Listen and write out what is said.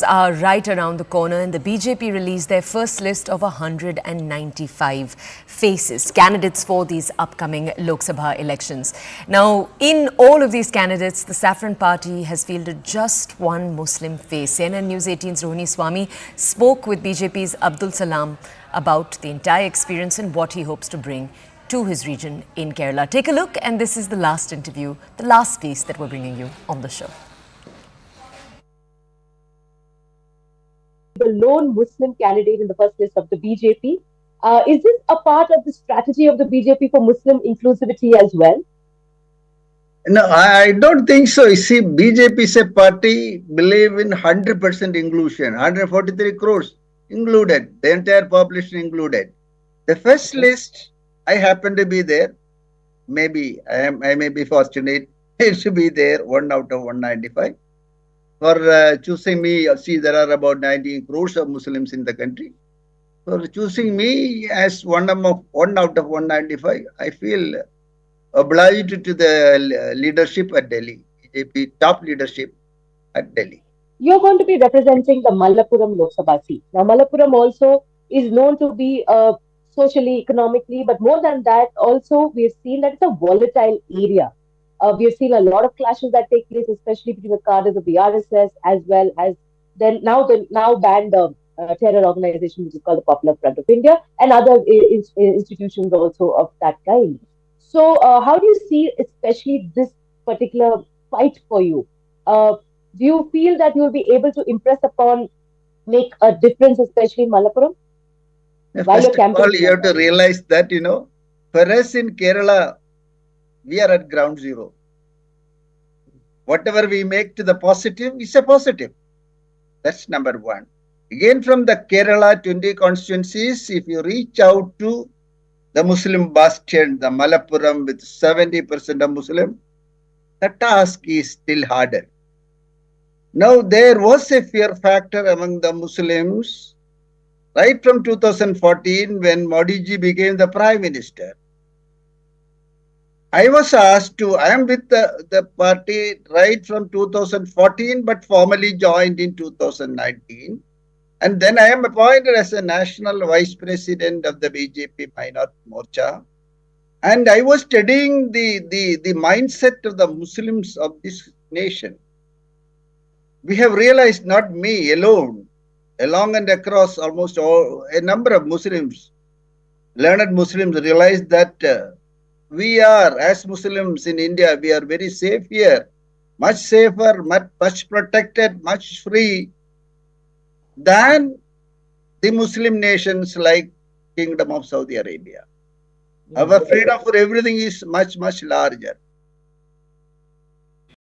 Are right around the corner, and the BJP released their first list of 195 faces, candidates for these upcoming Lok Sabha elections. Now, in all of these candidates, the Saffron Party has fielded just one Muslim face. CNN News 18's Rohini Swami spoke with BJP's Abdul Salam about the entire experience and what he hopes to bring to his region in Kerala. Take a look, and this is the last interview, the last piece that we're bringing you on the show. The lone Muslim candidate in the first list of the BJP. Is this a part of the strategy of the BJP for Muslim inclusivity as well? No, I don't think so. You see, BJP is a party believe in 100% inclusion, 143 crores included, the entire population included. The first list, I happen to be there. Maybe I may be fortunate to be there, 1 out of 195. For choosing me, see, there are about 19 crores of Muslims in the country. For choosing me as one out of 195, I feel obliged to the leadership at Delhi, BJP top leadership at Delhi. You're going to be representing the Malappuram Lok Sabha seat. Now, Malappuram also is known to be socially, economically, but more than that, also we've seen that it's a volatile area. We have seen a lot of clashes that take place, especially between the cadres of the RSS as well as the now banned terror organization, which is called the Popular Front of India, and other institutions also of that kind. So, how do you see, especially this particular fight for you? Do you feel that you will be able to impress upon, make a difference, especially in Malappuram? First of all, you have to realize that, for us in Kerala, we are at ground zero. Whatever we make to the positive is a positive. That's number one. Again, from the Kerala 20 constituencies, if you reach out to the Muslim bastion, the Malappuram with 70% of Muslim, the task is still harder. Now, there was a fear factor among the Muslims right from 2014 when Modi ji became the Prime Minister. I was asked to, I am with the party right from 2014, but formally joined in 2019. And then I am appointed as a national vice president of the BJP Minority Morcha. And I was studying the mindset of the Muslims of this nation. We have realized, not me alone, along and across almost a number of Muslims, learned Muslims realized that we are, as Muslims in India, we are very safe here, much safer, much protected, much free than the Muslim nations like Kingdom of Saudi Arabia. Our freedom for everything is much, much larger.